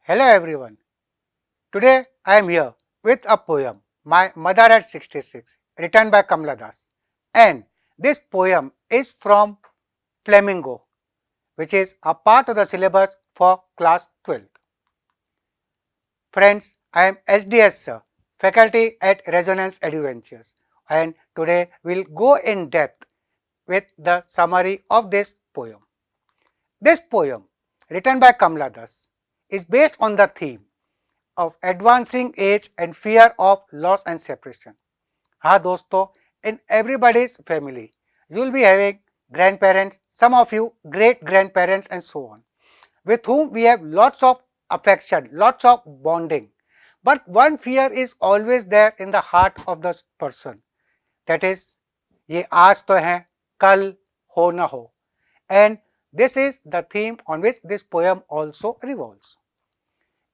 Hello everyone. Today I am here with a poem, My Mother at 66, written by Kamala Das. And this poem is from Flamingo, which is a part of the syllabus for class 12th. Friends, I am SDS Sir, faculty at Resonance Adventures, and today we'll go in depth with the summary of this poem. This poem, written by Kamala Das, is based on the theme of advancing age and fear of loss and separation. हाँ दोस्तों, in everybody's family, you will be having grandparents, some of you great grandparents and so on, with whom we have lots of affection, lots of bonding. But one fear is always there in the heart of the person. That is, ये आज तो है, कल हो ना हो. And this is the theme on which this poem also revolves.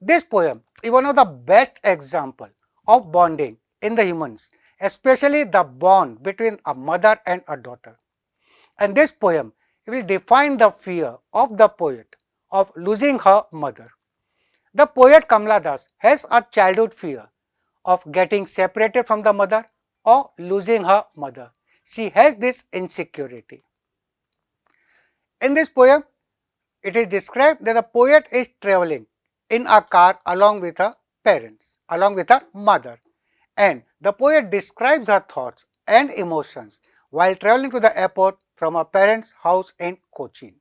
This poem is one of the best examples of bonding in the humans, especially the bond between a mother and a daughter. And this poem will define the fear of the poet of losing her mother. The poet Kamala Das has a childhood fear of getting separated from the mother or losing her mother. She has this insecurity. In this poem, it is described that the poet is traveling in a car along with her parents, along with her mother, and the poet describes her thoughts and emotions while traveling to the airport from her parents' house in Cochin.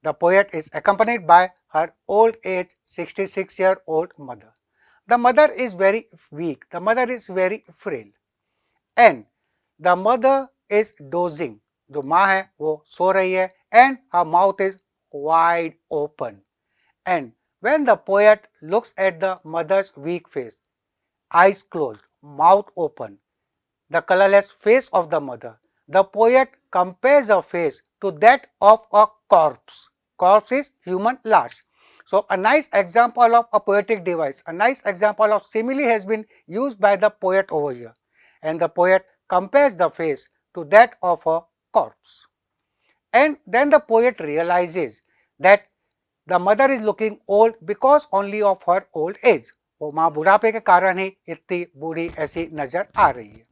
The poet is accompanied by her old age 66-year-old mother. The mother is very weak, the mother is very frail, and the mother is dozing. जो माँ है वो सो रही है and her mouth is wide open. And when the poet looks at the mother's weak face, eyes closed, mouth open, the colorless face of the mother, the poet compares her face to that of a corpse. Corpse is human lash. So a nice example of a poetic device, a nice example of simile has been used by the poet over here. And the poet compares the face to that of a corpse. And then the poet realizes that the mother is looking old because only of her old age. वो माँ बुढ़ापे के कारण ही इतनी बूढ़ी ऐसी नजर आ रही है.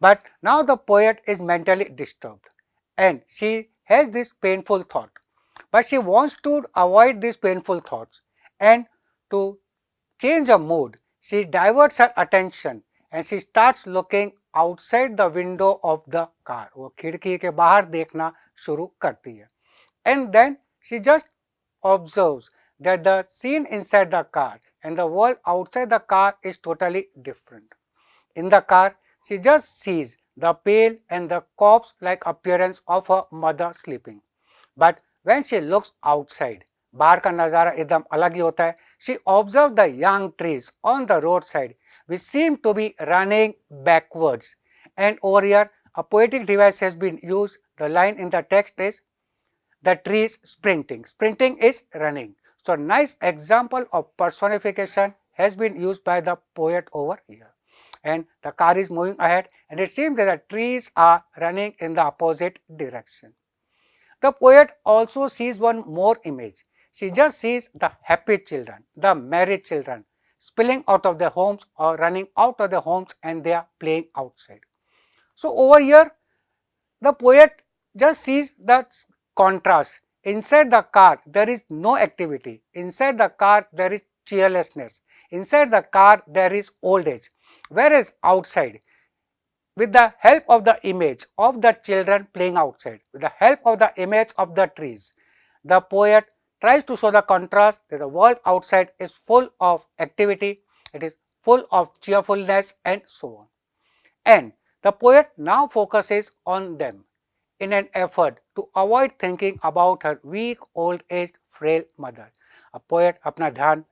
But now the poet is mentally disturbed and she has this painful thought. But she wants to avoid these painful thoughts, and to change her mood, she diverts her attention and she starts looking outside the window of the car. वो खिड़की के बाहर देखना शुरू करती है. And then she just observes that the scene inside the car and the world outside the car is totally different. In the car, she just sees the pale and the corpse-like appearance of her mother sleeping. But when she looks outside, बाहर का नज़ारा एकदम अलग ही होता है. She observed the young trees on the roadside which seem to be running backwards. And over here, a poetic device has been used. The line in the text is, the trees sprinting. Sprinting is running. So nice example of personification has been used by the poet over here. And the car is moving ahead and it seems that the trees are running in the opposite direction. The poet also sees one more image. She just sees the happy children, the married children, spilling out of their homes or running out of their homes and they are playing outside. So over here, the poet just sees that contrast. Inside the car, there is no activity. Inside the car, there is cheerlessness. Inside the car, there is old age. Whereas outside, with the help of the image of the children playing outside, with the help of the image of the trees, the poet tries to show the contrast that the world outside is full of activity, it is full of cheerfulness and so on. And the poet now focuses on them in an effort to avoid thinking about her weak, old-aged, frail mother. A poet अपना ध्यान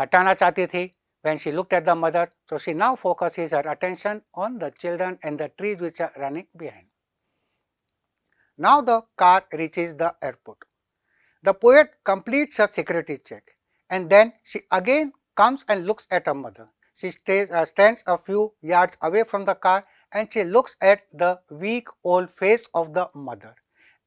हटाना चाहती थी when she looked at the mother, so she now focuses her attention on the children and the trees which are running behind. Now the car reaches the airport. The poet completes her security check and then she again comes and looks at her mother. She stands a few yards away from the car and she looks at the weak old face of the mother.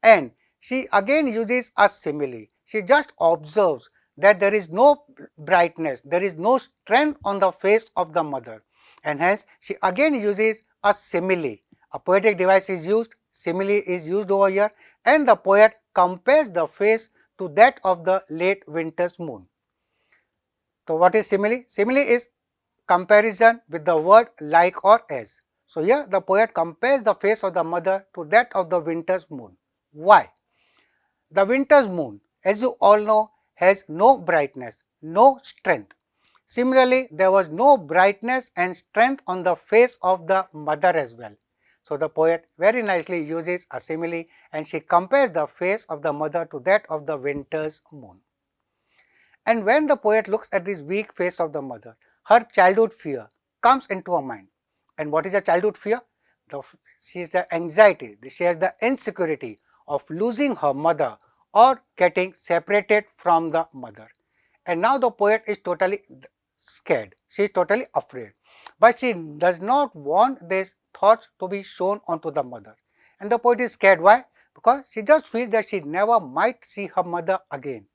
And she again uses a simile. She just observes that there is no brightness, there is no strength on the face of the mother, and hence she again uses a simile. A poetic device is used, simile is used over here, and the poet compares the face to that of the late winter's moon. So what is simile? Simile is comparison with the word like or as. So here the poet compares the face of the mother to that of the winter's moon. Why? The winter's moon, as you all know, has no brightness, no strength. Similarly, there was no brightness and strength on the face of the mother as well. So the poet very nicely uses a simile and she compares the face of the mother to that of the winter's moon. And when the poet looks at this weak face of the mother, her childhood fear comes into her mind. And what is a childhood fear? She has the anxiety, she has the insecurity of losing her mother or getting separated from the mother. And now the poet is totally scared, she is totally afraid. But she does not want these thoughts to be shown onto the mother. And the poet is scared. Why? Because she just feels that she never might see her mother again.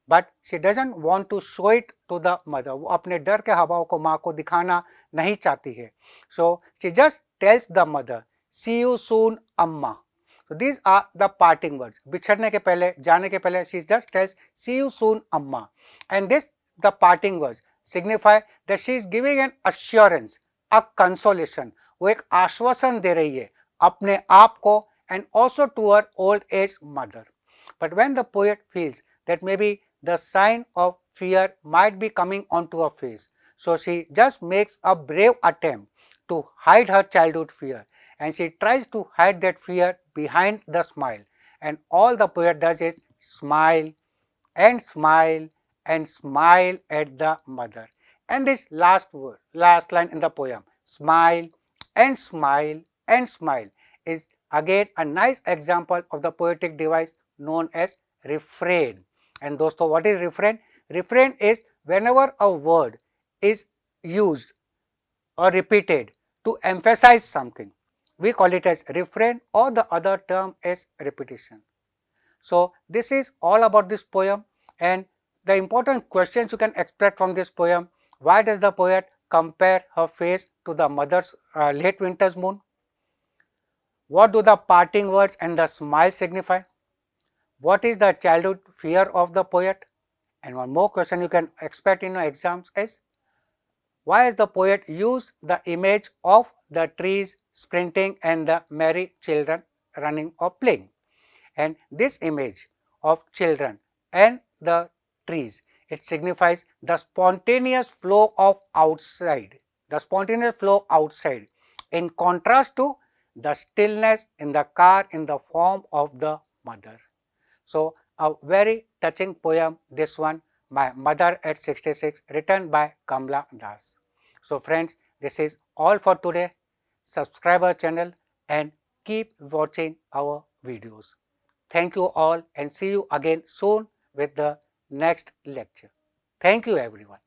But she doesn't want to show it to the mother. वो अपने डर के हवाओं को माँ को दिखाना नहीं चाहती है. So she just tells the mother, see you soon amma. So these are the parting words. बिछड़ने के पहले, जाने के पहले, she just tells, see you soon, अम्मा. And this, the parting words, signify that she is giving an assurance, a consolation. वो एक आश्वासन दे रही है अपने आप को and also to her old age mother. But when the poet feels that maybe the sign of fear might be coming onto her face, so she just makes a brave attempt to hide her childhood fear, and she tries to hide that fear behind the smile, and all the poet does is smile and smile and smile at the mother. And this last word, last line in the poem, smile and smile and smile, is again a nice example of the poetic device known as refrain. And दोस्तों, what is refrain? Refrain is whenever a word is used or repeated to emphasize something, we call it as refrain, or the other term is repetition. So this is all about this poem, and the important questions you can expect from this poem: why does the poet compare her face to the mother's late winter's moon? What do the parting words and the smile signify? What is the childhood fear of the poet? And one more question you can expect in your exams is, why has the poet used the image of the trees sprinting and the merry children running or playing? And this image of children and the trees, it signifies the spontaneous flow of outside, in contrast to the stillness in the car in the form of the mother. So a very touching poem, this one, My Mother at 66, written by Kamla Das. So friends, this is all for today. Subscribe our channel and keep watching our videos. Thank you all and see you again soon with the next lecture. Thank you everyone.